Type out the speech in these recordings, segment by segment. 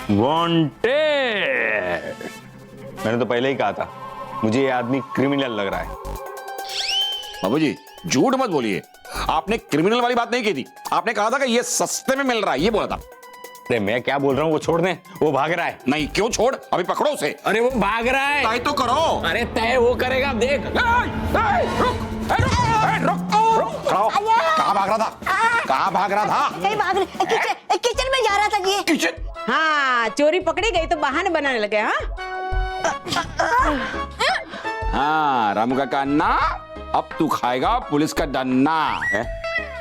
Wanted. मैंने तो पहले ही कहा था मुझे ये आदमी क्रिमिनल लग रहा है। बाबूजी झूठ मत बोलिए, आपने क्रिमिनल वाली बात नहीं की थी, आपने कहा था कि ये सस्ते में मिल रहा है, ये बोला था। अरे मैं क्या बोल रहा हूँ, वो छोड़ दे, वो भाग रहा है। नहीं क्यों छोड़, अभी पकड़ो उसे। अरे वो भाग रहा है। तय तो करो। अरे तय वो करेगा, देख। कहाँ भाग रहा था, कहाँ भाग रहा था? कहीं भाग रहे, किचन में जा रहा था जी। किचन? हाँ चोरी पकड़ी गई तो बहाने बनाने लगे। हाँ हाँ रामू का अन्ना, अब तू खाएगा पुलिस का डंडा।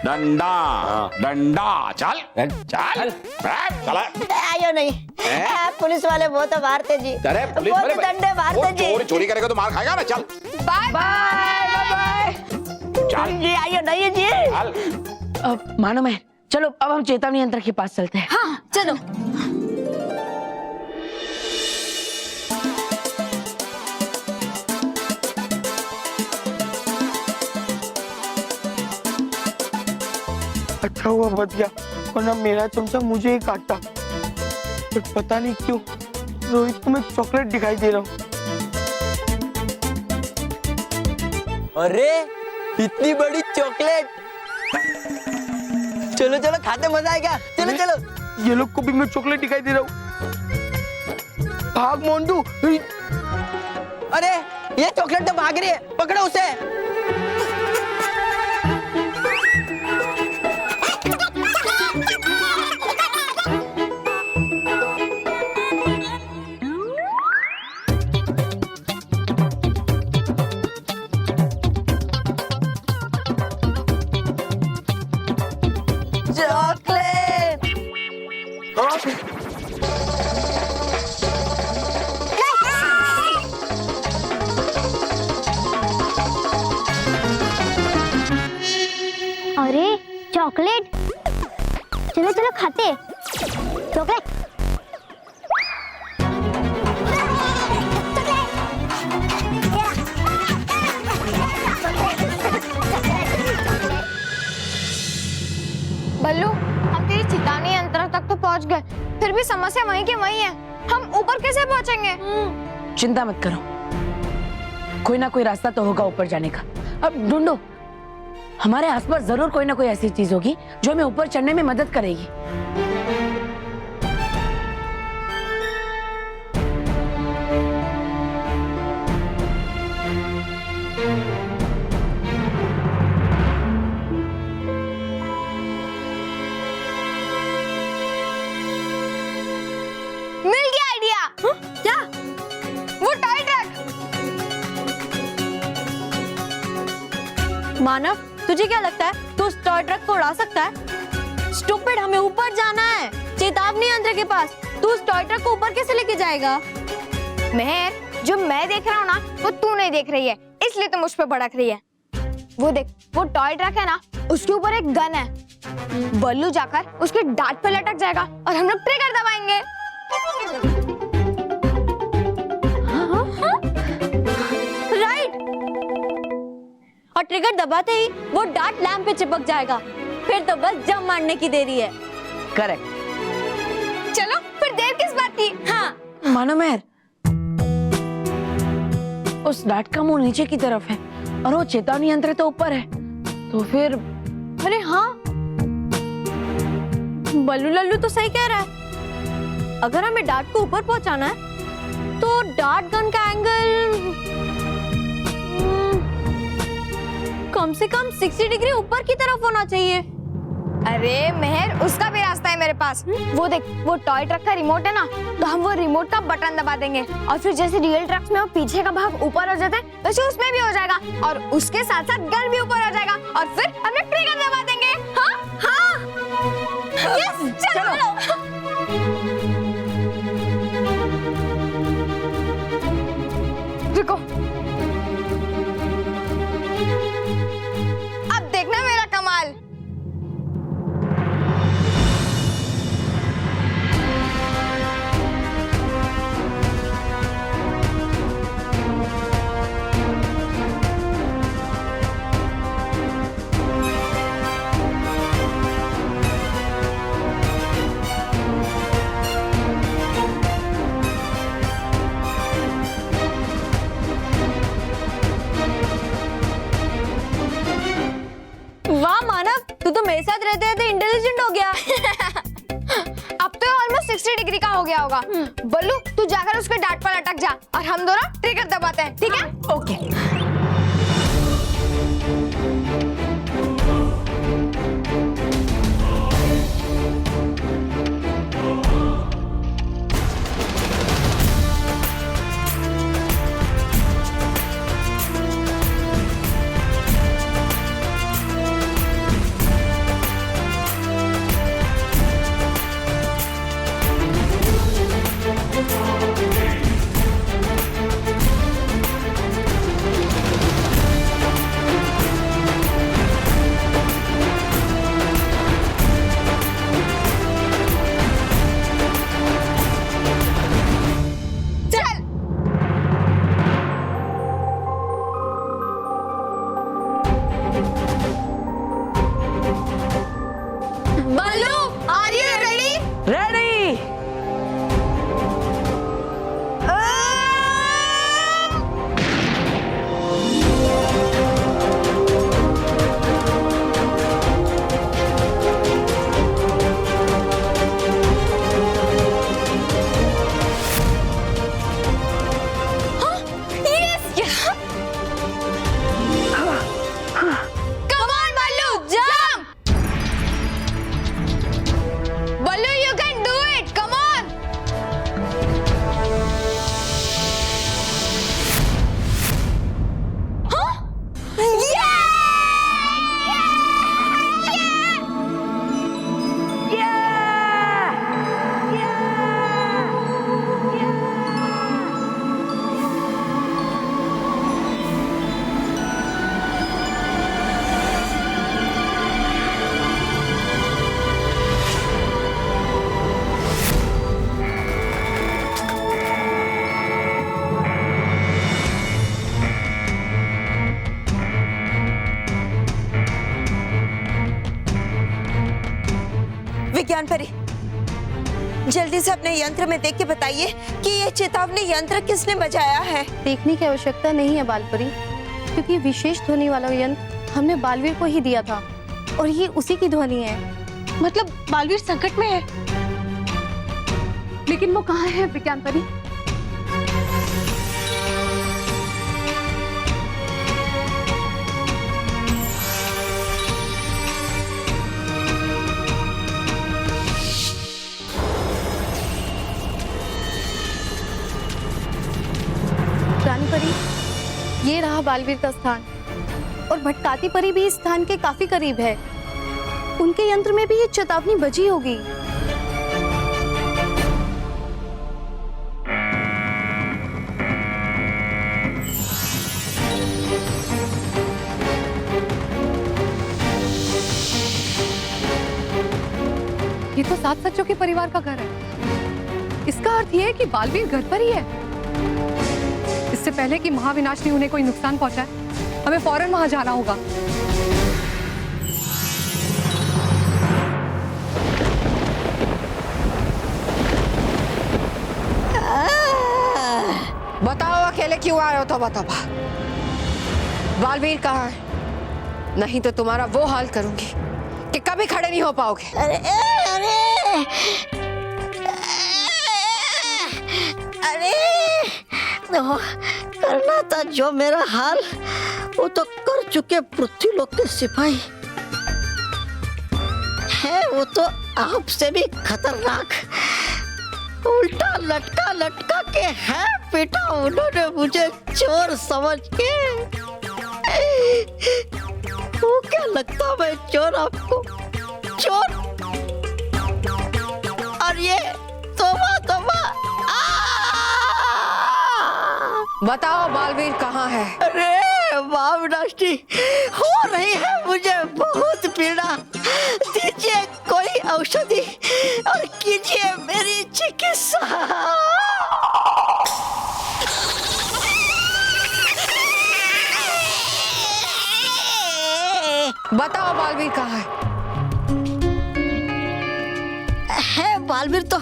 डंडा डंडा, चल चल चल। आयो नहीं, पुलिस वाले वो तो मारते जी। अरे पुलिस वो वाले तो डंडे मारते जी। चोरी करेगा तो मार खाएगा ना। चल बाय बाय। चल जी आयो नहीं जी। चल। मानो मैं, चलो अब हम चेतावनी यंत्र के पास चलते हैं। हाँ चलो। अच्छा हुआ बच गया, वरना मेरा चमचा मुझे ही काटता। पर पता नहीं क्यों रोहित को मैं चॉकलेट दिखाई दे रहा हूँ। अरे इतनी बड़ी चॉकलेट, चलो चलो खाते मजा आएगा। चलो चलो। ये लोग को भी मैं चॉकलेट दिखाई दे रहा हूँ। भाग मोंटू। अरे ये चॉकलेट तो भाग रही है, पकड़ो उसे। चॉकलेट। अरे चॉकलेट, चलो चलो खाते चॉकलेट। बल्लू, हम तेरी चेतावनी यंत्र तक तो पहुंच गए, फिर भी समस्या वहीं की वहीं है। हम ऊपर कैसे पहुंचेंगे? चिंता मत करो, कोई ना कोई रास्ता तो होगा ऊपर जाने का। अब ढूंढो, हमारे आसपास जरूर कोई ना कोई ऐसी चीज होगी जो हमें ऊपर चढ़ने में मदद करेगी। मिल गया आइडिया। क्या? वो टॉय ट्रक। मानव, तुझे क्या लगता है तू उस टॉय ट्रक को उड़ा सकता है? स्टूपिड, हमें ऊपर जाना है, चेतावनी यंत्र के पास। तू उस टॉय ट्रक को ऊपर कैसे लेके जाएगा? मेहर, जो मैं देख रहा हूँ ना, वो तू नहीं देख रही है, इसलिए तो मुझ पे भड़क रही है। वो देख, वो टॉय ट्रक है ना, उसके ऊपर एक गन है। बल्लू जाकर उसके डांट पे लटक जाएगा और हम लोग ट्रिगर दबाएंगे। राइट, और ट्रिगर दबाते ही वो डार्ट लैंप पे चिपक जाएगा। फिर तो बस जंप मारने की देरी है। करेक्ट। चलो फिर देर किस बात की? हाँ मानो मेहर, उस डार्ट का मुंह नीचे की तरफ है और वो चेतावनी यंत्र तो ऊपर है, तो फिर अरे हाँ, बल्लू लल्लू तो सही कह रहा है। अगर हमें डार्ट को ऊपर पहुंचाना है तो डार्ट गन का एंगल कम से कम 60 डिग्री ऊपर की तरफ होना चाहिए। अरे मेहर, उसका भी रास्ता है मेरे पास। वो देख, वो टॉय ट्रक का रिमोट है ना, तो हम वो रिमोट का बटन दबा देंगे और फिर जैसे रियल ट्रक्स में वो पीछे का भाग ऊपर हो जाता है, वैसे उसमें भी हो जाएगा और उसके साथ साथ गन भी ऊपर हो जाएगा और फिर हम लोग ट्रिगर दबा देंगे। हाँ हाँ, यस, चलो। रुको, अब देखना मेरा कमाल। मतलब तू तो मेरे साथ रहते रहते इंटेलिजेंट हो गया। अब तो ऑलमोस्ट 60 डिग्री का हो गया होगा। बल्लू तू जाकर उसके डांट पर अटक जा और हम दोनों ट्रिगर दबाते हैं, ठीक है? Okay. Ballu, are you ready? Ready. Come on, Ballu, jump! Ballu, you can do it. Come on. Huh? विज्ञान परी, जल्दी से अपने यंत्र में देख के बताइए कि ये चेतावनी यंत्र किसने बजाया है। देखने की आवश्यकता नहीं है बालपरी, क्योंकि विशेष ध्वनि वाला यंत्र हमने बालवीर को ही दिया था और ये उसी की ध्वनि है। मतलब बालवीर संकट में है। लेकिन वो कहाँ है विज्ञान परी? रानी परी, ये रहा बालवीर का स्थान और भटकाती परी भी इस स्थान के काफी करीब है। उनके यंत्र में भी ये चेतावनी बजी होगी। ये तो सात सच्चों के परिवार का घर है। इसका अर्थ ये है कि बालवीर घर पर ही है। इससे पहले कि महाविनाश ने उन्हें कोई नुकसान पहुंचाए, हमें फौरन वहां जाना होगा। बताओ अकेले क्यों आए हो? तौबा तौबा। बालवीर कहाँ है? नहीं तो तुम्हारा वो हाल करूंगी कि कभी खड़े नहीं हो पाओगे। अरे अरे तो करना था जो मेरा हाल वो तो कर चुके पृथ्वीलोक के सिपाही है। वो तो आपसे भी खतरनाक, उल्टा लटका लटका के है पीटा उन्होंने मुझे चोर समझ के। वो क्या लगता मैं चोर आपको? चोर? और ये तोबा तोबा। बताओ बालवीर कहाँ है? अरे महाविनाशी, हो रही है मुझे बहुत पीड़ा। दीजिए कोई औषधि और कीजिए मेरी चिकित्सा। बताओ बालवीर कहाँ है? बालवीर तो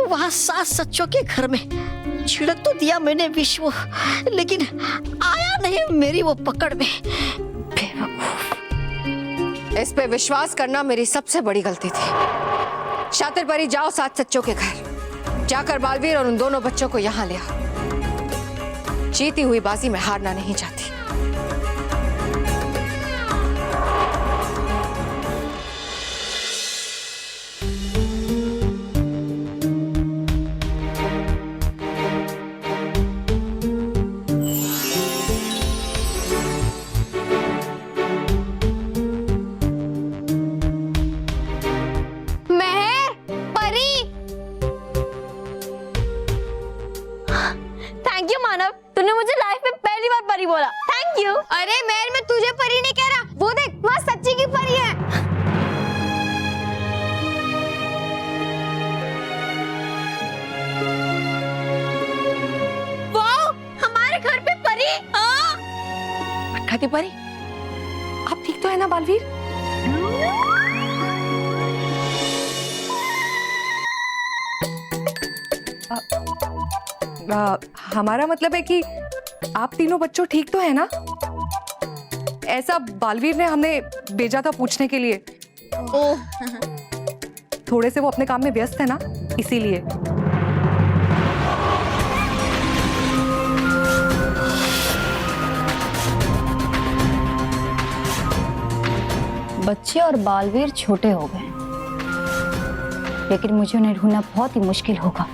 वहाँ सास सच्चों के घर में। छिड़क तो दिया मैंने विश्व, लेकिन आया नहीं मेरी वो पकड़ में। बेवकूफ। इस पे विश्वास करना मेरी सबसे बड़ी गलती थी। शातिर परी, जाओ सात सच्चों के घर, जाकर बालवीर और उन दोनों बच्चों को यहाँ ले आओ। जीती हुई बाजी में हारना नहीं चाहती। मेहर, परी, थैंक यू मानव, तूने मुझे लाइफ में पहली बार परी बोला। Thank you. अरे मेहर, मैं तुझे परी नहीं कह रहा, वो देख वहाँ सच्ची की परी है। वाओ, हमारे घर पे परी। हाँ। खाती परी, आप ठीक तो है ना बालवीर? हमारा मतलब है कि आप तीनों बच्चों ठीक तो है ना? ऐसा बालवीर ने हमें भेजा था पूछने के लिए। थोड़े से वो अपने काम में व्यस्त है ना, इसीलिए। बच्चे और बालवीर छोटे हो गए, लेकिन मुझे उन्हें ढूंढना बहुत ही मुश्किल होगा।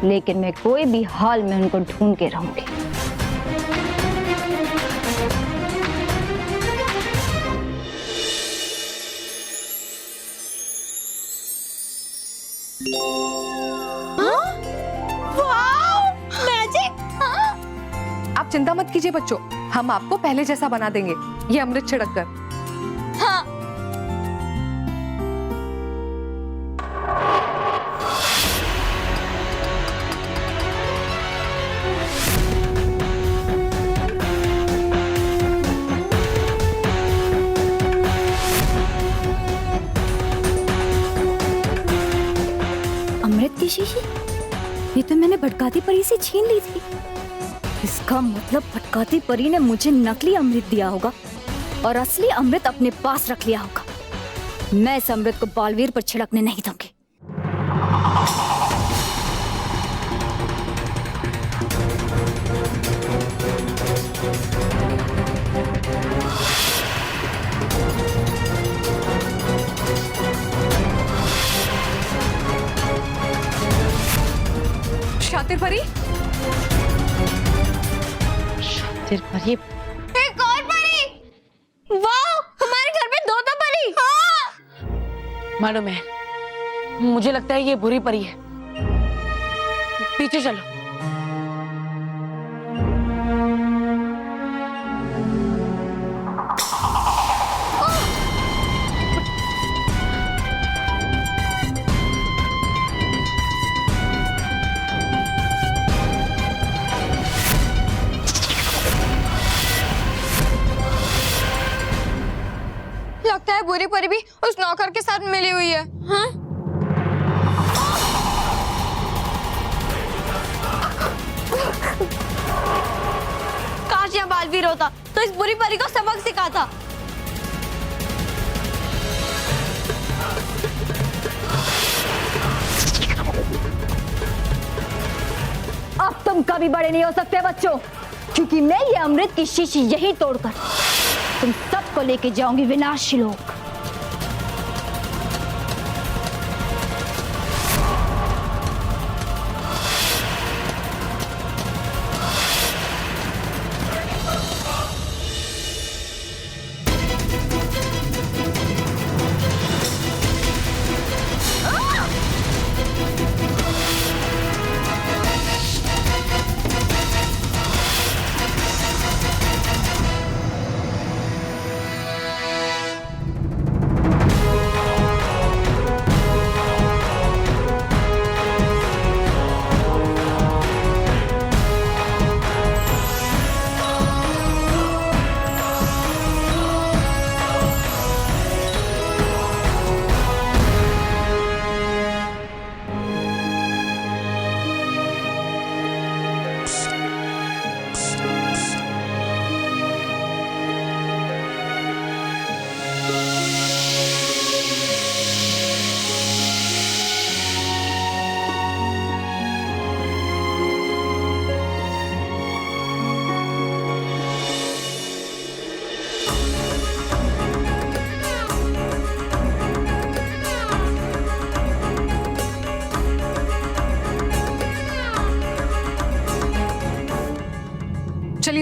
लेकिन मैं कोई भी हाल में उनको ढूंढ के रहूंगी। आप चिंता मत कीजिए बच्चों, हम आपको पहले जैसा बना देंगे, ये अमृत छिड़क कर। हाँ। अमृत की शीशी, ये तो मैंने भटकाती परी से छीन ली थी। इसका मतलब भटकाती परी ने मुझे नकली अमृत दिया होगा और असली अमृत अपने पास रख लिया होगा। मैं इस अमृत को बालवीर पर छिड़कने नहीं दूंगी। शातिर परी, शातिर परी, एक और परी। वाओ, हमारे घर पे दो परी। हाँ। मालूम है, मुझे लगता है ये बुरी परी है। पीछे चलो। लगता है बुरी परी भी उस नौकर के साथ मिली हुई है। हाँ? काश यहाँ बालवीर होता तो इस बुरी परी को सबक सिखाता। अब तुम कभी बड़े नहीं हो सकते बच्चों, क्योंकि मैं ये अमृत की शीशी यही तोड़कर तुम सबको लेके जाऊंगी विनाशी लोक।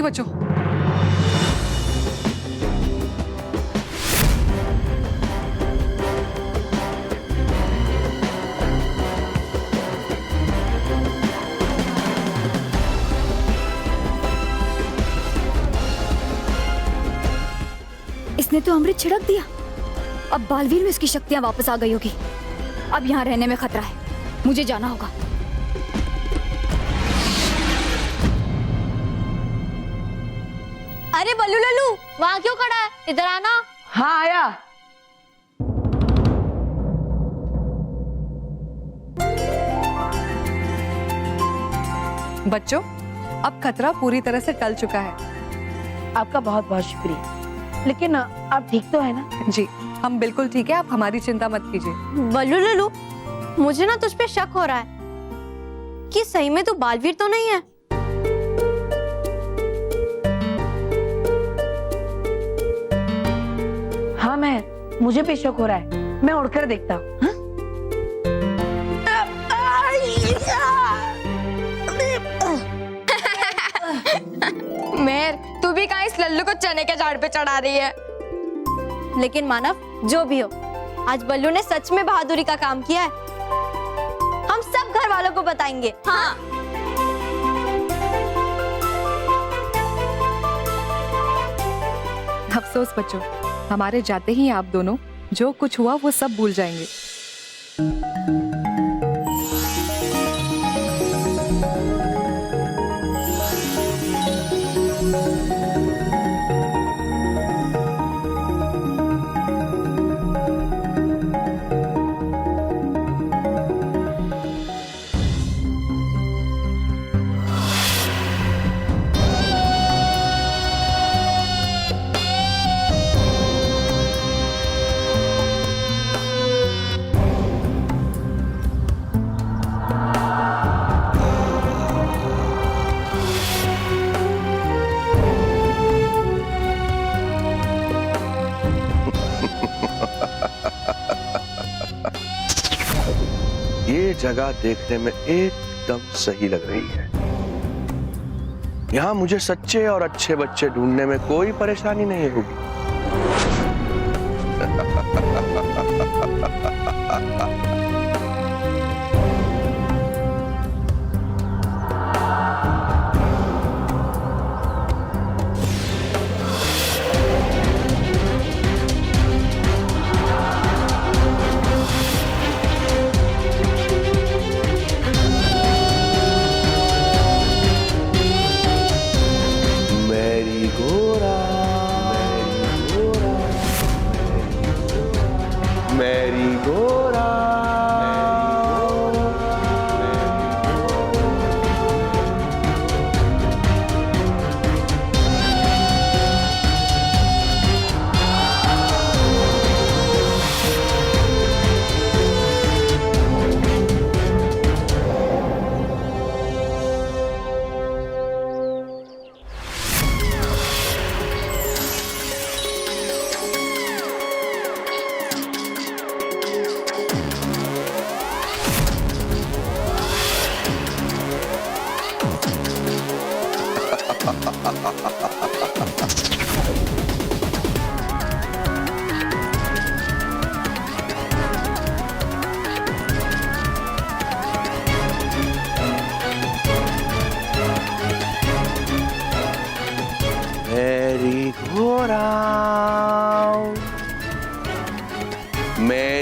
बच्चों। इसने तो अमृत छिड़क दिया। अब बालवीर में इसकी शक्तियां वापस आ गई होगी। अब यहाँ रहने में खतरा है, मुझे जाना होगा। अरे बल्लू लल्लू, वहाँ क्यों खड़ा है? इधर आना। हाँ आया। बच्चों, अब खतरा पूरी तरह से टल चुका है। आपका बहुत बहुत शुक्रिया, लेकिन आप ठीक तो है ना? जी, हम बिल्कुल ठीक है, आप हमारी चिंता मत कीजिए। बल्लू लल्लू, मुझे ना तुझ पे शक हो रहा है कि सही में तू बालवीर तो नहीं है। हाँ मुझे भी शक हो रहा है, मैं उड़कर देखता हूँ। मेहर, तू भी कहाँ इस लल्लू को चने के झाड़ पे चढ़ा रही है? लेकिन मानव, जो भी हो, आज बल्लू ने सच में बहादुरी का काम किया है। हम सब घर वालों को बताएंगे। हाँ। अफसोस बच्चों, हमारे जाते ही आप दोनों जो कुछ हुआ वो सब भूल जाएंगे। ये जगह देखने में एकदम सही लग रही है। यहाँ मुझे सच्चे और अच्छे बच्चे ढूंढने में कोई परेशानी नहीं होगी।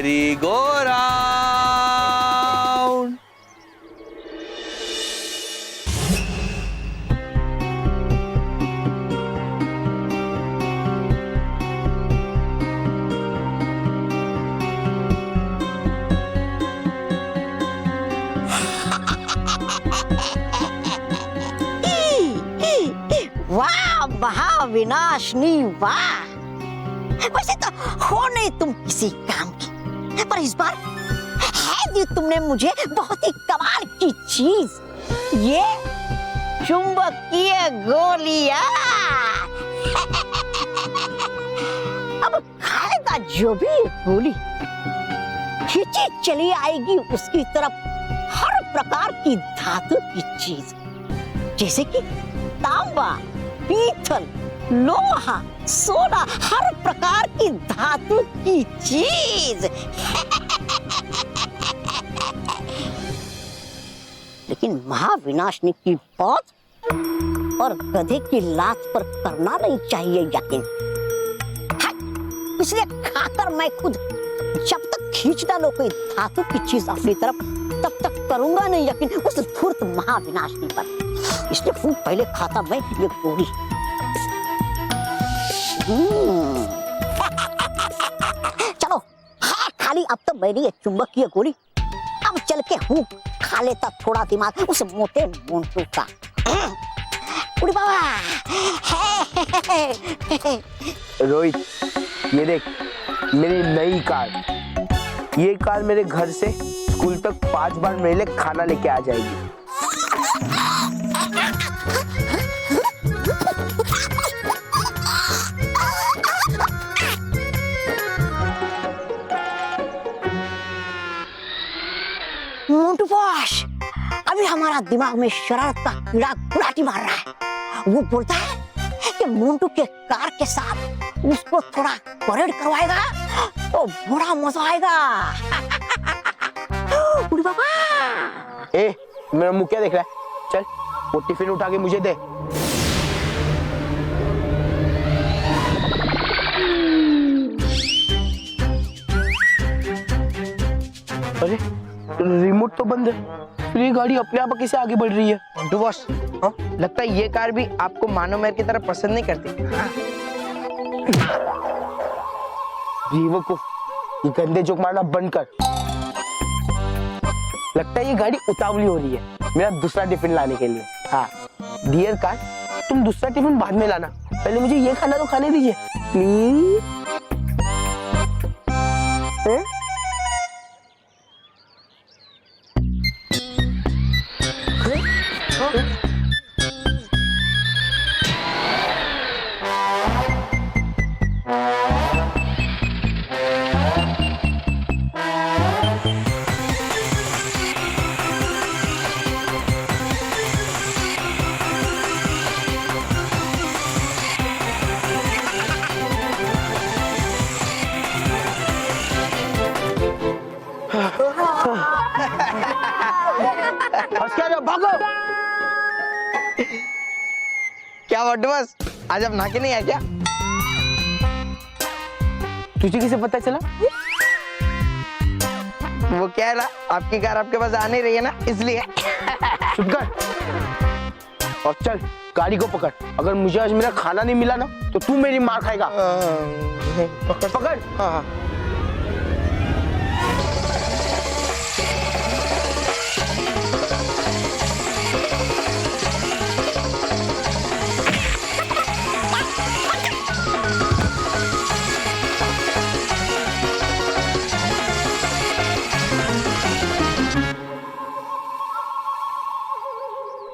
Merry-go-round. वाह महाविनाशनी वाह। वैसे तो हो नहीं तुम किसी काम की, पर इस बार है दी तुमने मुझे बहुत ही कमाल की चीज, ये चुंबकीय गोलियां। अब खाएगा जो भी गोली खींची चली आएगी उसकी तरफ हर प्रकार की धातु की चीज, जैसे कि तांबा, पीतल, लोहा, सोना, हर प्रकार की धातु की चीज। लेकिन महाविनाशनी की बात और गधे की लात पर करना नहीं चाहिए यकीन। इसलिए खाकर मैं खुद जब तक खींच डालो कोई धातु की चीज अपनी तरफ, तब तक करूंगा नहीं यकीन उस धूर्त महाविनाशनी पर। इसलिए खूब पहले खाता मैं ये गोली। चलो हाँ, खाली अब तो मेरी ये चुंबकीय गोली। अब चल के हूँ खा लेता थोड़ा दिमाग उस मोटे मोंटू का। उड़ी बाबा। रोहित, ये देख मेरी नई कार। ये कार मेरे घर से स्कूल तक 5 बार मेरे लिए खाना लेके आ जाएगी। मोंटू बॉस, अभी हमारा दिमाग में शरारत का कीड़ा गुड़ाटी मार रहा है। वो बोलता है कि मोंटू के कार के साथ उसको थोड़ा परेड करवाएगा तो बड़ा मजा आएगा। उड़ी बाबा। ए, मेरा मुंह क्या देख रहा है? चल वो टिफिन उठा के मुझे दे। अरे रिमोट तो बंद है, फिर ये गाड़ी अपने आप कैसे आगे बढ़ रही है? मंटू बॉस, लगता है ये कार भी आपको मानव मेयर की तरह पसंद नहीं करती। बेवकूफ, ये गंदे जोक मारना बंद कर। लगता है ये गाड़ी उतावली हो रही है मेरा दूसरा टिफिन लाने के लिए। हाँ डियर कार, तुम दूसरा टिफिन बाद में लाना, पहले मुझे ये खाना तो खाने दीजिए प्लीज। भागो। क्या मंटू बॉस, आज आप नहा के नहीं आए क्या? तुझे कैसे पता चला? वो क्या है ना, आपकी कार आपके पास आ नहीं रही है ना, इसलिए। चुप कर और चल गाड़ी को पकड़। अगर मुझे आज मेरा खाना नहीं मिला ना तो तू मेरी मार खाएगा। पकड़ पकड़। हाँ।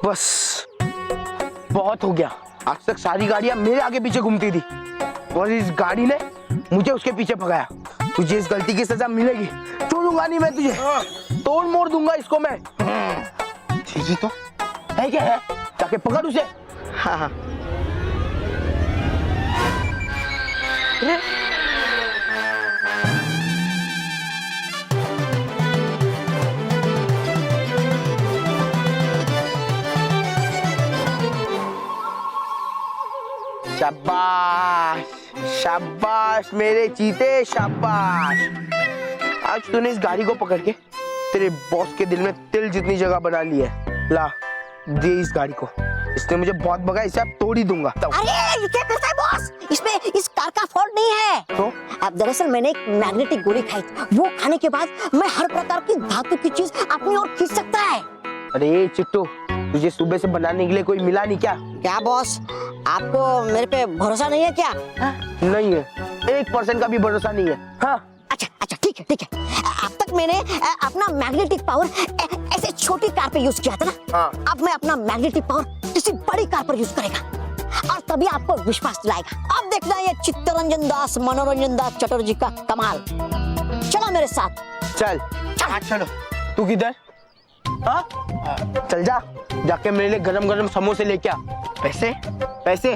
बस बहुत हो गया। आज तक सारी गाड़ियां मेरे आगे पीछे घूमती थी और इस गाड़ी ने मुझे उसके पीछे भगाया। तुझे इस गलती की सजा मिलेगी। छोड़ूंगा नहीं मैं तुझे, तोड़ मोड़ दूंगा इसको मैं। ठीक है तो है क्या है? जाके पकड़ उसे। हाँ हाँ। शाबाश शाबाश मेरे चीते, शाबाश। आज तूने इस गाड़ी को पकड़ के तेरे बॉस के दिल में तिल जितनी जगह बना ली है। ला दे इस गाड़ी को, इसने मुझे बहुत भगा, इसे अब तोड़ ही दूंगा। अरे ये क्या करता है बॉस? इसमें इस कार का फॉल्ट नहीं है। तो अब दरअसल मैंने एक मैग्नेटिक गोली खाई थी, वो खाने के बाद मैं हर प्रकार की धातु की चीज अपनी ओर खींच सकता है। अरे चिट्टू, तुझे सुबह से बनाने के लिए कोई मिला नहीं क्या? क्या बॉस, आपको मेरे पे भरोसा नहीं है क्या? नहीं है, 1% का भी भरोसा नहीं है। हाँ अच्छा अच्छा ठीक है ठीक है। अब तक मैंने अपना मैग्नेटिक पावर ऐसे छोटी कार पे यूज किया था ना। हाँ। अब मैं अपना मैग्नेटिक पावर किसी बड़ी कार पर यूज करेगा और तभी आपको विश्वास दिलाएगा। अब देखना ये चित्तरंजन दास मनोरंजन दास चटर्जी का कमाल। चलो मेरे साथ। चल। चलो। तू किधर? हाँ? चल जा, जाके मेरे लिए गरम गरम समोसे लेके आ। पैसे पैसे,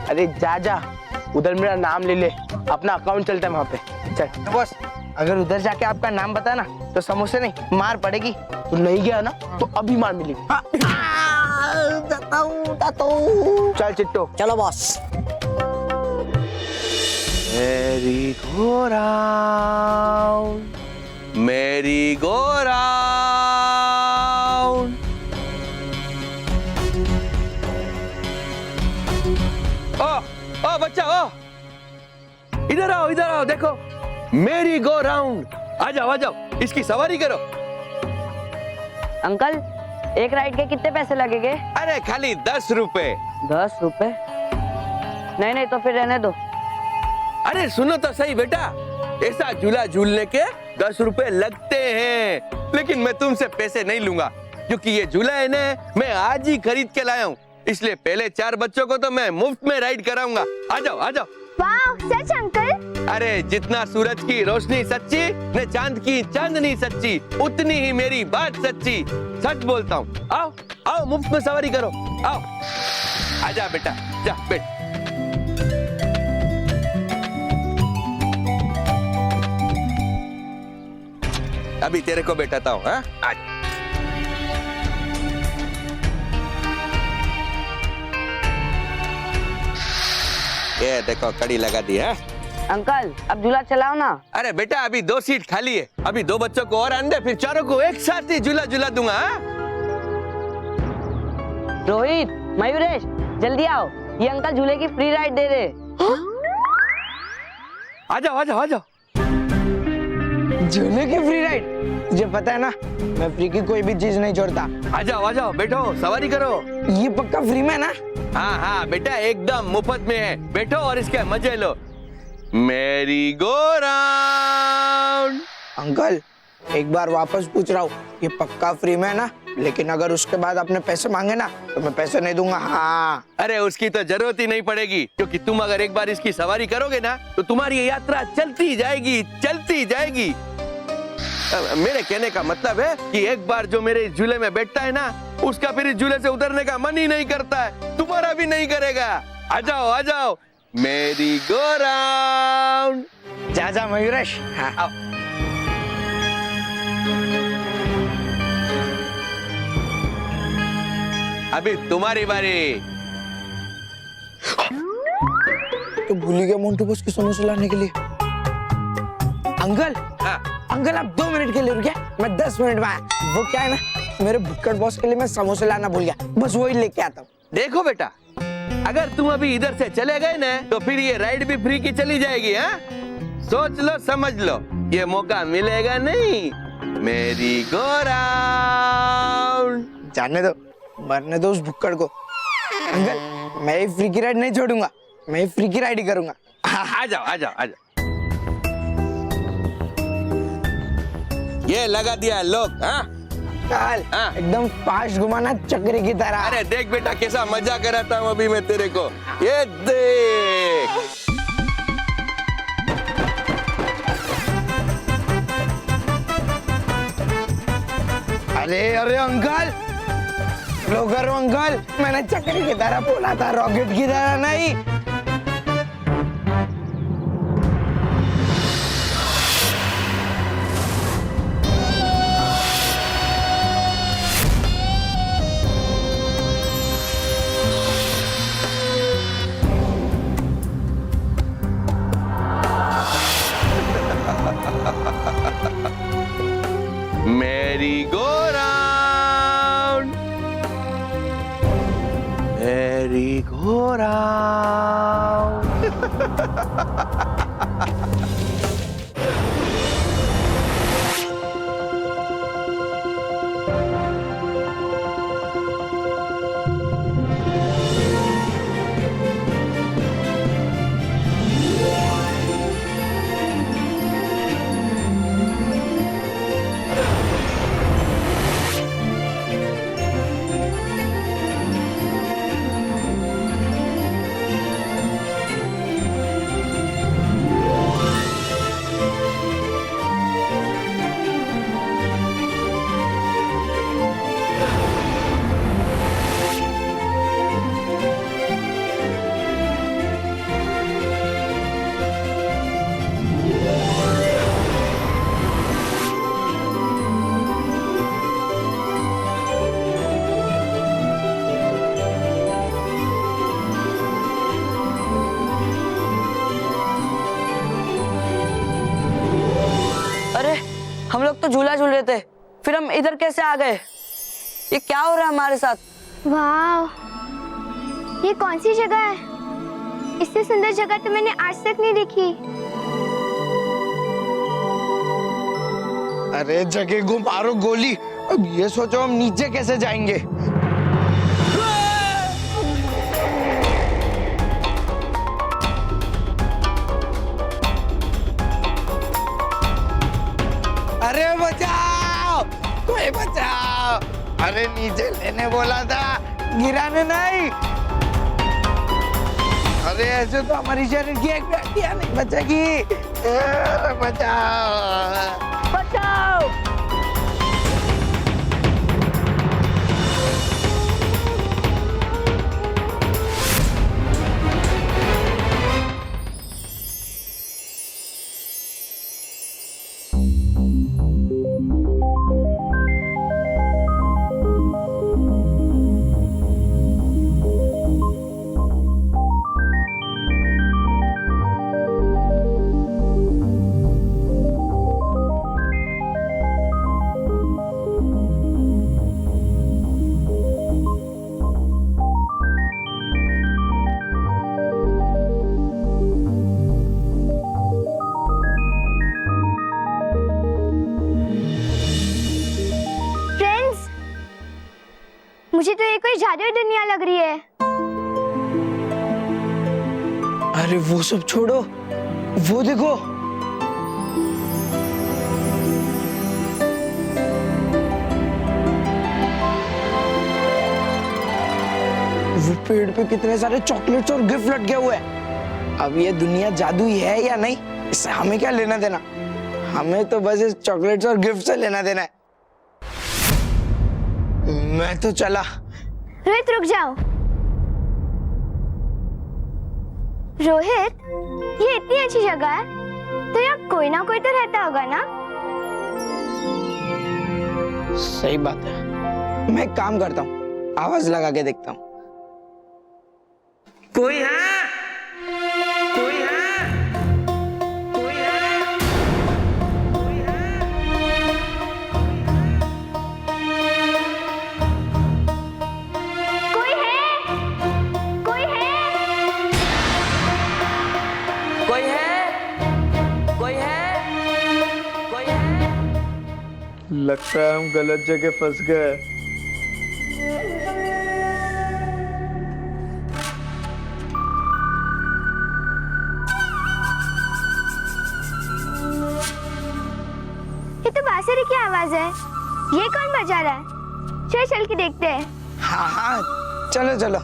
अरे जा जा, उधर मेरा नाम ले ले, अपना अकाउंट चलता है वहाँ पे। चल तो बॉस, अगर उधर जाके आपका नाम बता ना तो समोसे नहीं मार पड़ेगी। तो नहीं गया ना तो अभी मार मिलेगी। चल चिट्टो। चलो बॉस। मेरी गो राउंड, मेरी गो राउंड। ओ बच्चा, ओ इधर आओ, देखो मेरी गो राउंड। आ जाओ, इसकी सवारी करो। अंकल, एक राइड के कितने पैसे लगेंगे? अरे खाली 10 रुपए। 10 रुपए? नहीं तो फिर रहने दो। अरे सुनो तो सही बेटा, ऐसा झूला झूलने के 10 रुपए लगते हैं, लेकिन मैं तुमसे पैसे नहीं लूंगा, क्योंकि ये झूला है ना, मैं आज ही खरीद के लाया हूँ, इसलिए पहले 4 बच्चों को तो मैं मुफ्त में राइड कराऊंगा। आ जाओ। वाह, सच अंकल? अरे जितना सूरज की रोशनी सच्ची न चांद की चांदनी सच्ची, उतनी ही मेरी बात सच्ची। सच बोलता हूँ। आओ, मुफ्त में सवारी करो। आओ, आजा बेटा, जा बैठ। अभी तेरे को बैठाता हूँ। हाँ, आज ये देखो कड़ी लगा दी है। अंकल, अब झूला चलाओ ना। अरे बेटा, अभी 2 सीट खाली है, अभी 2 बच्चों को और आने दे, फिर चारों को एक साथ ही झूला दूंगा। हाँ? रोहित, मयूरेश, जल्दी आओ, ये अंकल झूले की फ्री राइड दे रहे। आ जाओ। झूले की फ्री राइड? तुझे पता है ना, मैं फ्री की कोई भी चीज नहीं छोड़ता। आ जाओ, बैठो, सवारी करो। ये पक्का फ्री में ना? हाँ बेटा, एकदम मुफ्त में है, बैठो और इसके मजे लो। मेरी गो राउंड। अंकल, एक बार वापस पूछ रहा हूँ, ये पक्का फ्री में है ना? लेकिन अगर उसके बाद आपने पैसे मांगे ना तो मैं पैसे नहीं दूंगा। हाँ। अरे उसकी तो जरूरत ही नहीं पड़ेगी, क्योंकि तुम अगर एक बार इसकी सवारी करोगे ना तो तुम्हारी ये यात्रा चलती जाएगी। मेरे कहने का मतलब है कि एक बार जो मेरे इस झूले में बैठता है ना, उसका फिर इस झूले से उतरने का मन ही नहीं करता है, तुम्हारा भी नहीं करेगा। आ जाओ, मेरी गो राउंड। जा मयूरेश। हाँ, आओ। अभी तुम्हारी बारी। तो भूल गया मोन्टू बॉस की समोसे लाने के लिए। अंकल, हाँ। अंकल आप 2 मिनट के लिए रुके, मैं 10 मिनट में आया। वो क्या है ना, मेरे भुक्कड़ बॉस के लिए मैं समोसे लाना भूल गया, बस वही लेके आता हूँ। देखो बेटा, अगर तुम अभी इधर से चले गए ना तो फिर ये राइड भी फ्री की चली जाएगी। हाँ, सोच लो, समझ लो, ये मौका मिलेगा नहीं। मेरी गो राउंड। जाने दो, मरने दो उस भुक्कड़ को। अंकल, मैं ये फ्री की राइड नहीं छोड़ूंगा, मैं ये फ्री की राइड ही करूंगा। आ जाओ। ये लगा दिया लोग। हाँ, हाँ। एकदम फास्ट घुमाना चक्री की तरह। अरे देख बेटा, कैसा मजा कराता हूँ अभी मैं तेरे को, ये देख। अरे अंकल, लो करो अंकल, मैंने चक्री की तरह बोला था, रॉकेट की तरह नहीं। मेरी गो राउंड, मेरी गो राउंड। हम लोग तो झूला झूल रहे थे, फिर हम इधर कैसे आ गए? ये क्या हो रहा है हमारे साथ? वाह, ये कौन सी जगह है? इससे सुंदर जगह तो मैंने आज तक नहीं देखी। अरे जगह को मारो गोली। अब ये सोचो हम नीचे कैसे जाएंगे। अरे बचाओ, कोई बचाओ। अरे नीचे लेने बोला था, गिराने नहीं। अरे ऐसे तो हमारी शरीर की एक भी हड्डियां नहीं बचेगी। अरे बचाओ, बचाओ। मुझे तो ये कोई जादुई दुनिया लग रही है। अरे वो सब छोड़ो, वो देखो। वो पेड़ पे कितने सारे चॉकलेट्स और गिफ्ट लटके हुए हैं। अब ये दुनिया जादुई है या नहीं, इससे हमें क्या लेना देना। हमें तो बस इस चॉकलेट्स और गिफ्ट से लेना देना है। मैं तो चला। रोहित रुक जाओ। रोहित, ये इतनी अच्छी जगह है तो यहाँ कोई ना कोई तो रहता होगा ना? सही बात है। मैं एक काम करता हूँ, आवाज लगा के देखता हूँ। कोई है? कोई है? कोई है? कोई है? कोई है? कोई है? कोई है? कोई है? कोई है? लगता है हम गलत जगह फंस गए। ये तो बांसुरी की आवाज है। ये कौन बजा रहा है? चल चल के देखते हैं। हाँ हाँ, चलो चलो।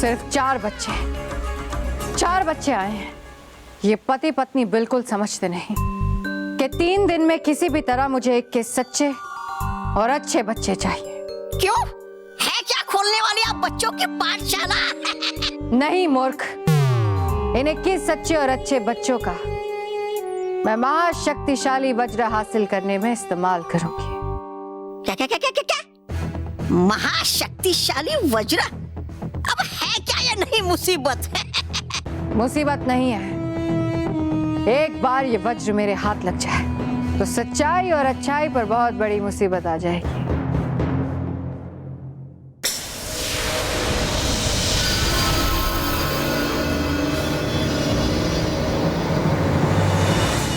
सिर्फ 4 बच्चे आए हैं। ये पति पत्नी बिल्कुल समझते नहीं कि 3 दिन में किसी भी तरह मुझे 21 सच्चे और अच्छे बच्चे चाहिए। क्यों है क्या खोलने वाली आप बच्चों की पाठशाला? नहीं मूर्ख, इन 21 सच्चे और अच्छे बच्चों का मैं महाशक्तिशाली वज्र हासिल करने में इस्तेमाल करूंगी। क्या क्या क्या क्या क्या क्या? महाशक्तिशाली वज्र? अब है क्या ये नहीं मुसीबत? मुसीबत नहीं है, एक बार ये वज्र मेरे हाथ लग जाए तो सच्चाई और अच्छाई पर बहुत बड़ी मुसीबत आ जाएगी।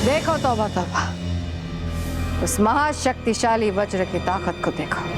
देखो तौबा तौबा, उस महाशक्तिशाली वज्र की ताकत को देखो।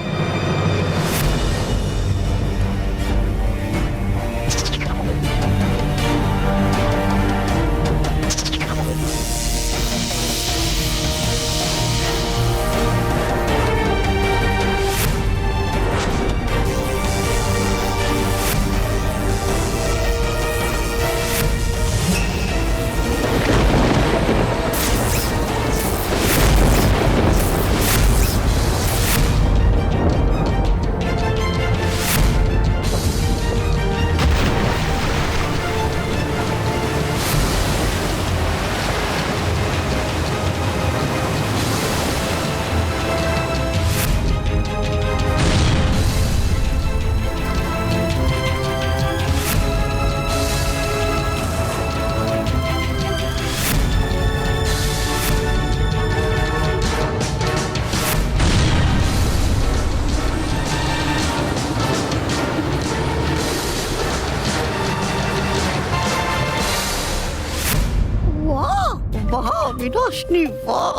विनाशनी वाह,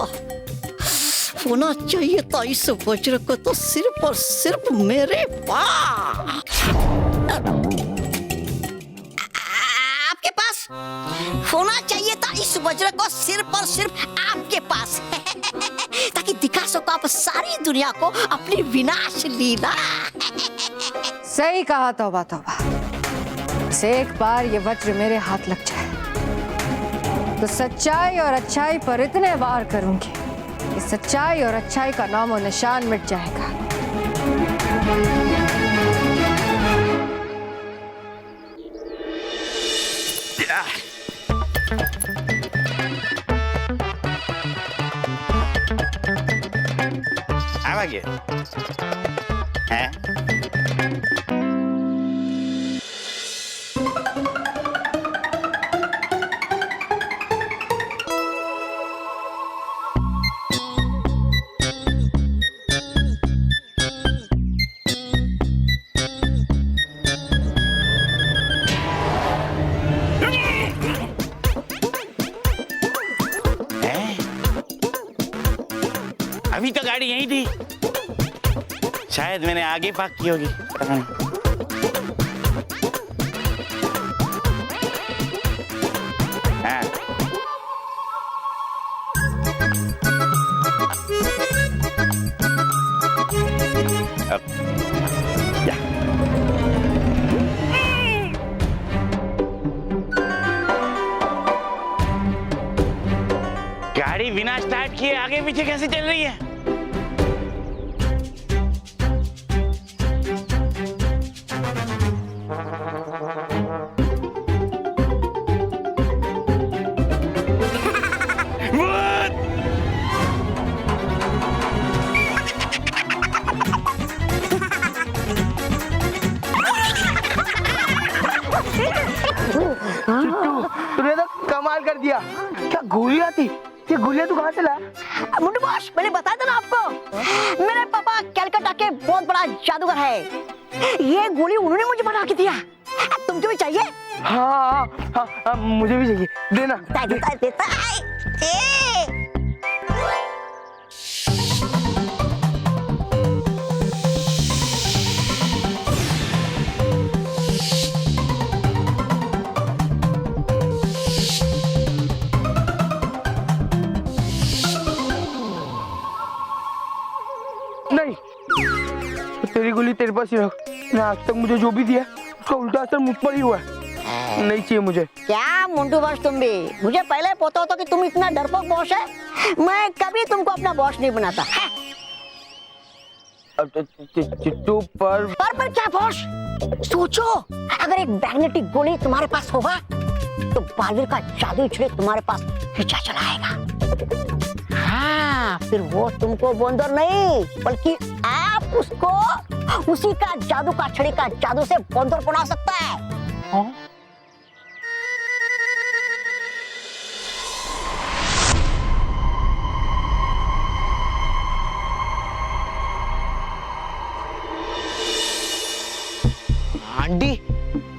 होना चाहिए था इस वज्र को तो सिर्फ और सिर्फ मेरे पास। आपके पास होना चाहिए था इस वज्र को सिर्फ और सिर्फ आपके पास ताकि दिखा सको आप सारी दुनिया को अपनी विनाश लीला। सही कहा तौबा तौबा, से एक बार ये वज्र मेरे हाथ लग जाए तो सच्चाई और अच्छाई पर इतने वार करूंगी कि सच्चाई और अच्छाई का नाम और निशान मिट जाएगा। आवाज़ है? अभी तो गाड़ी यहीं थी, शायद मैंने आगे पार्क की होगी। हाँ। गाड़ी बिना स्टार्ट किए आगे पीछे कैसे चल रही है? तूने तो कमाल कर दिया। क्या गोलियां थी? ये गोलियां तू कहाँ से लाया? मुंडू बॉस, मैंने बताया था ना आपको, मेरे पापा कलकत्ता के बहुत बड़ा जादूगर है। ये गोली उन्होंने मुझे बना के दिया। तुमको भी चाहिए? हाँ, मुझे भी चाहिए, देना। देता है। नहीं, तेरी गोली तेरे पास ही रख। आज तक मुझे जो भी दिया उसका उल्टा असर मुझ पर ही हुआ है। नहीं चाहिए मुझे। क्या मुंटू बॉस तुम भी, मुझे पहले पता होता कि तुम इतना डरपोक बॉस है, मैं कभी तुमको अपना बॉस नहीं बनाता। चिट्टू पर क्या बॉस? सोचो, अगर एक मैग्नेटिक गोली तुम्हारे पास होगा तो बालवीर का जादुई छुरी तुम्हारे पास खींचा चलाएगा। हाँ, फिर वो तुमको बंदर नहीं बल्कि आप उसको उसी का जादू का छड़ी का जादू से बंदर बना सकता है। हाँ? आंटी,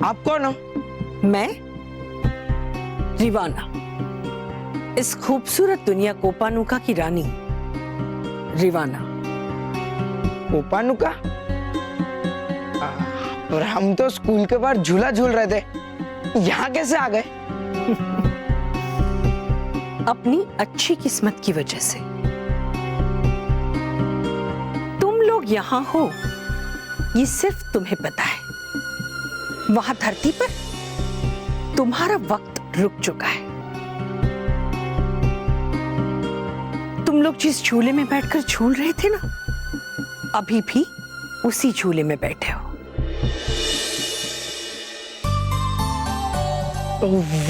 आप कौन हो? मैं रिवाना, इस खूबसूरत दुनिया कोपानुका की रानी रिवाना। कोपानुका? पर हम तो स्कूल के बाहर झूला झूल रहे थे, यहाँ कैसे आ गए? अपनी अच्छी किस्मत की वजह से। तुम लोग यहाँ हो ये सिर्फ तुम्हें पता है। वहां धरती पर तुम्हारा वक्त रुक चुका है। तुम लोग जिस झूले में बैठकर झूल रहे थे ना, अभी भी उसी झूले में बैठे हो।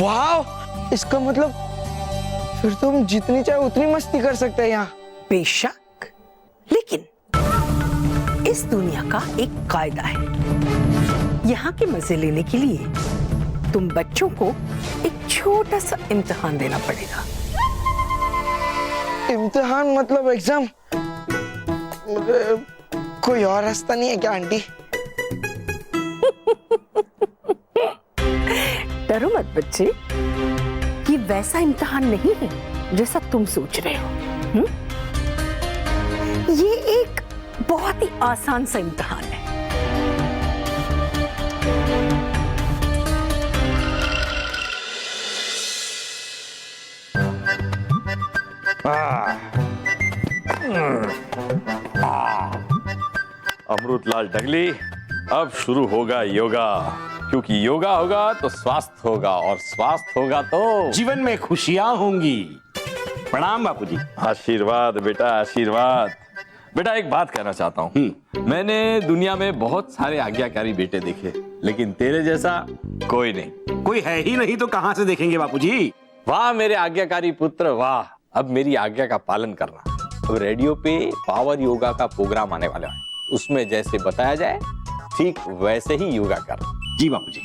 वाह, इसका मतलब फिर तो हम जितनी चाहे उतनी मस्ती कर सकते हैं यहाँ। बेशक, लेकिन इस दुनिया का एक कायदा है। यहाँ के मजे लेने के लिए तुम बच्चों को एक छोटा सा इम्तिहान देना पड़ेगा। इम्तिहान मतलब एग्जाम? कोई और रास्ता नहीं है क्या आंटी? डरो मत बच्चे, ये वैसा इम्तिहान नहीं है जैसा तुम सोच रहे हो। ये एक बहुत ही आसान सा इम्तिहान है। अमृतलाल डगली, अब शुरू होगा योगा, क्योंकि योगा होगा तो स्वास्थ्य होगा और स्वास्थ्य होगा तो जीवन में खुशियां होंगी। प्रणाम बापूजी। आशीर्वाद बेटा, आशीर्वाद। बेटा एक बात कहना चाहता हूँ, मैंने दुनिया में बहुत सारे आज्ञाकारी बेटे देखे, लेकिन तेरे जैसा कोई नहीं। कोई है ही नहीं तो कहां से देखेंगे बापूजी? वाह मेरे आज्ञाकारी पुत्र वाह। अब मेरी आज्ञा का पालन करना। अब रेडियो पे पावर योगा का प्रोग्राम आने वाला है, उसमें जैसे बताया जाए ठीक वैसे ही योगा कर। जी बापूजी।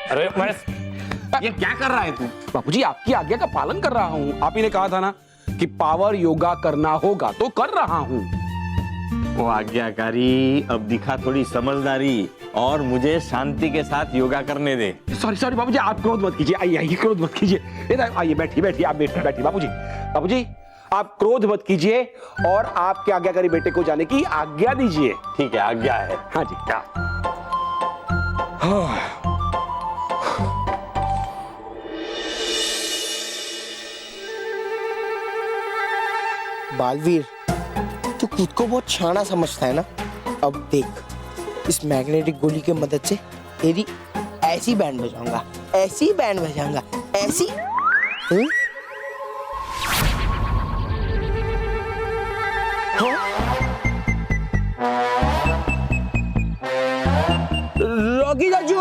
अरे मैं ये क्या कर रहा है तू? बापूजी आपकी आज्ञा का पालन कर रहा हूँ। आप ही ने कहा था ना कि पावर योगा करना होगा, तो कर रहा हूँ। वो आज्ञाकारी, अब दिखा थोड़ी समझदारी और मुझे शांति के साथ योगा करने दे। सॉरी सॉरी बाबूजी, आप क्रोध मत कीजिए। आइए आइए, क्रोध मत कीजिए। इधर आइए, बैठिए बैठिए, आप बैठिए बैठिए। बाबूजी बाबूजी आप क्रोध मत कीजिए और आपके आज्ञाकारी बेटे को जाने की आज्ञा दीजिए। ठीक है, आज्ञा है। हाँ जी। क्या? बालवीर, तू खुद को बहुत शाना समझता है ना। अब देख, इस मैग्नेटिक गोली की मदद से तेरी ऐसी बैंड बजाऊंगा, ऐसी बैंड बजाऊंगा, ऐसी। रॉकी जाजू,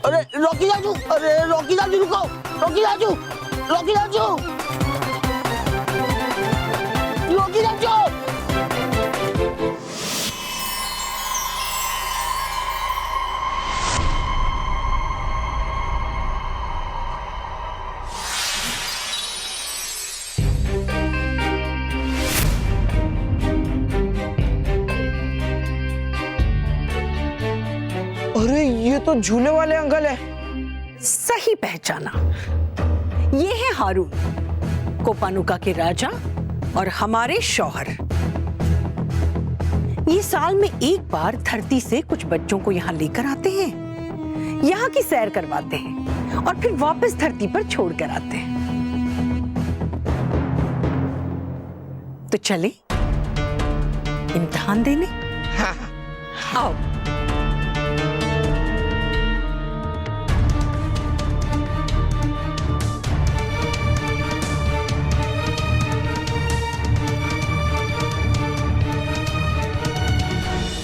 अरे रॉकी जाजू, अरे रॉकी जाजू रुको, Rocky Jaju, Rocky Jaju, Rocky Jaju. अरे ये तो झूले वाले अंकल है। सही पहचाना, ये है हारून, कोपानुका के राजा और हमारे शौहर। ये साल में एक बार धरती से कुछ बच्चों को यहाँ लेकर आते हैं, यहाँ की सैर करवाते हैं और फिर वापस धरती पर छोड़ कर आते हैं। तो चले इम्तिहान देने? हाँ। आओ।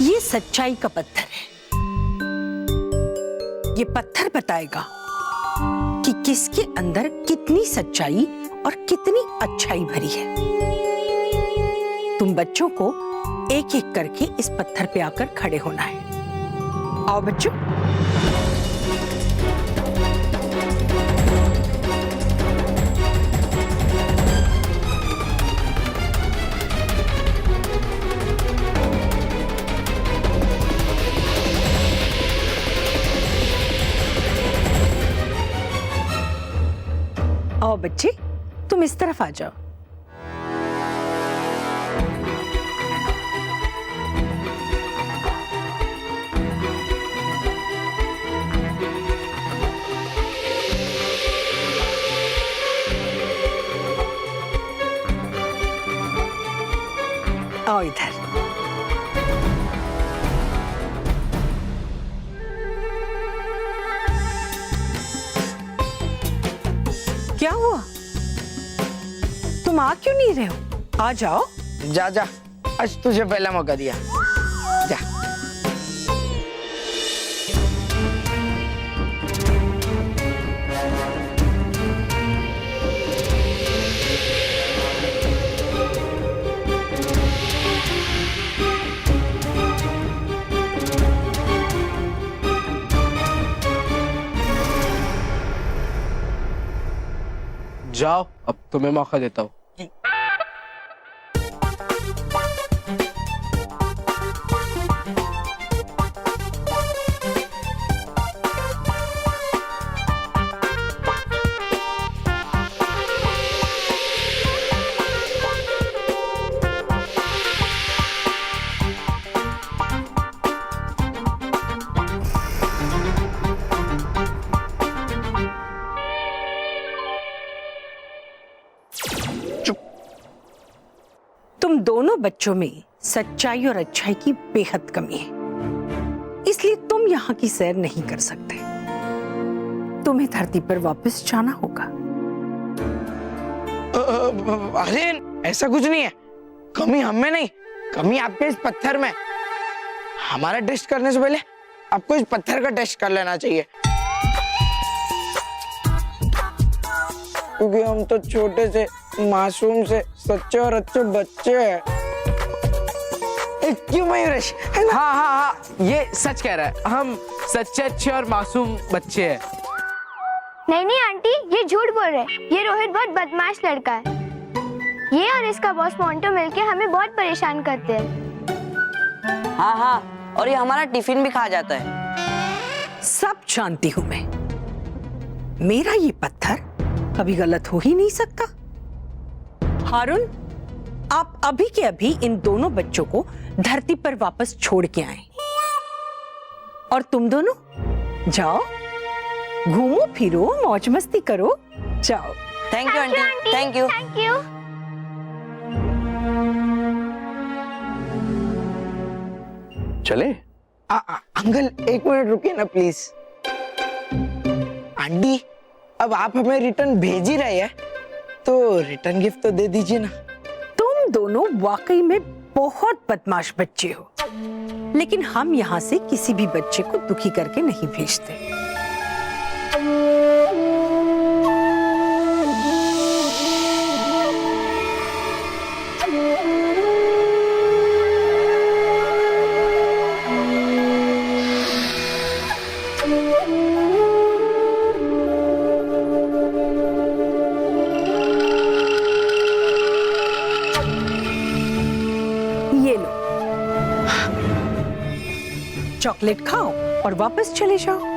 ये सच्चाई का पत्थर है। ये पत्थर बताएगा कि किसके अंदर कितनी सच्चाई और कितनी अच्छाई भरी है। तुम बच्चों को एक एक करके इस पत्थर पे आकर खड़े होना है। आओ बच्चों। आओ बच्चे, तुम इस तरफ आ जाओ। आओ इधर। क्या हुआ? तुम आ क्यों नहीं रहे हो? आ जाओ। जा जा, आज तुझे पहला मौका दिया, जा। जाओ, अब तुम्हें मौका देता हूँ। तुम दोनों बच्चों में सच्चाई और अच्छाई की बेहद कमी है, इसलिए तुम यहाँ की सैर नहीं कर सकते। तुम्हें धरती पर वापस जाना होगा। अरे ऐसा कुछ नहीं है, कमी हमें नहीं, कमी आपके इस पत्थर में। हमारा टेस्ट करने से पहले आपको इस पत्थर का टेस्ट कर लेना चाहिए, क्योंकि हम तो छोटे से मासूम से सच्चे और अच्छे बच्चे हैं। क्यों मयूरेश? है ना? हाँ हाँ हाँ, ये सच कह रहा है, हम सच्चे अच्छे और मासूम बच्चे हैं। नहीं नहीं आंटी, ये झूठ बोल रहे हैं। ये रोहित बहुत बदमाश लड़का है। ये और इसका बॉस मोंटो मिलके हमें बहुत परेशान करते हैं। हाँ हाँ, और ये हमारा टिफिन भी खा जाता है। सब जानती हूं मैं, मेरा ये पत्थर कभी गलत हो ही नहीं सकता। हारून, आप अभी के अभी इन दोनों बच्चों को धरती पर वापस छोड़ के आए, और तुम दोनों जाओ, घूमो फिरो, मौज मस्ती करो, जाओ। Thank you aunty, thank you. Thank you. चले? अंकल एक मिनट रुकिए ना प्लीज। आंटी, अब आप हमें रिटर्न भेज ही रहे हैं, तो रिटर्न गिफ्ट तो दे दीजिए ना। तुम दोनों वाकई में बहुत बदमाश बच्चे हो, लेकिन हम यहाँ से किसी भी बच्चे को दुखी करके नहीं भेजते। ये लो, चॉकलेट खाओ और वापस चले जाओ।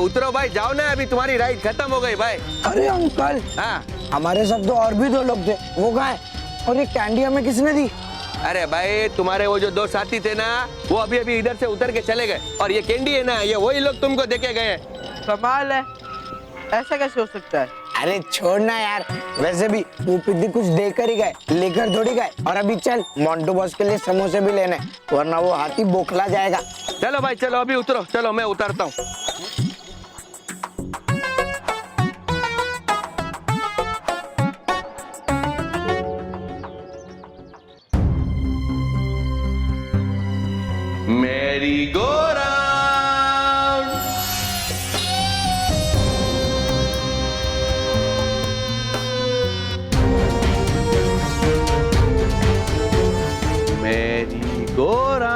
उतरो भाई, जाओ ना, अभी तुम्हारी राइड खत्म हो गई भाई। अरे अंकल, हाँ हमारे साथ तो और भी 2 लोग थे, वो कहाँ है? और ये कैंडी हमें किसने दी? अरे भाई, तुम्हारे वो जो 2 साथी थे ना, वो अभी अभी इधर से उतर के चले गए। और ये कैंडी है ना, ये वही लोग तुमको देके गए। कमाल है, ऐसा कैसे हो सकता है? अरे छोड़ना यार, वैसे भी वो पिद्दी कुछ देकर ही गए, लेकर थोड़ी गए। और अभी चल मोंटू बॉस के लिए समोसे भी लेने, वरना वो हाथी बोखला जाएगा। चलो भाई चलो, अभी उतरो, चलो मैं उतरता हूँ। मेरी गोरा मेरी गोरा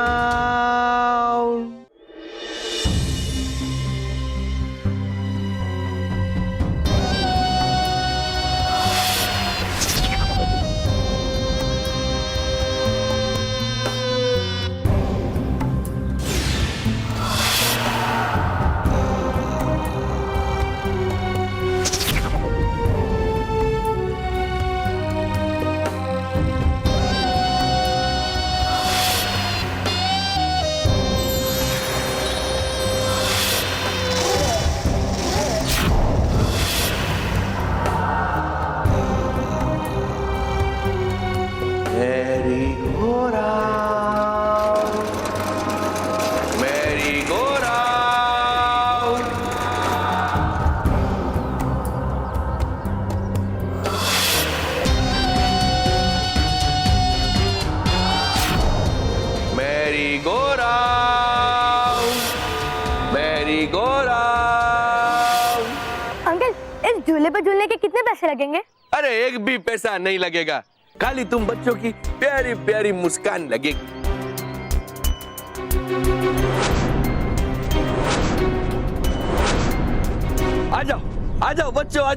झूले पर झूलने के कितने पैसे लगेंगे? अरे एक भी पैसा नहीं लगेगा, खाली तुम बच्चों की प्यारी प्यारी मुस्कान लगेगी। आ जाओ बच्चों, आ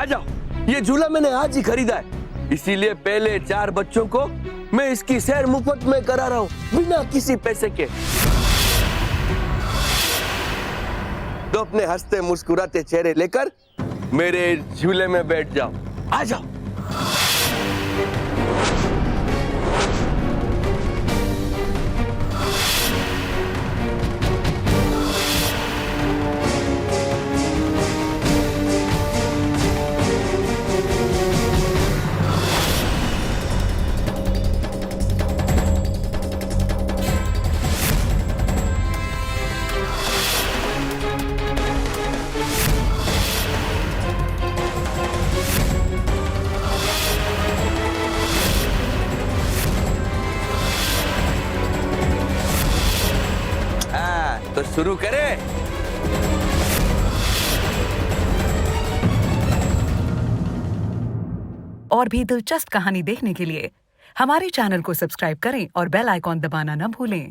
जाओ। ये झूला मैंने आज ही खरीदा है, इसीलिए पहले 4 बच्चों को मैं इसकी सैर मुफ्त में करा रहा हूँ, बिना किसी पैसे के। तो अपने हंसते मुस्कुराते चेहरे लेकर मेरे झूले में बैठ जाओ, आ जाओ। तो शुरू करें। और भी दिलचस्प कहानी देखने के लिए हमारे चैनल को सब्सक्राइब करें और बेल आइकॉन दबाना न भूलें।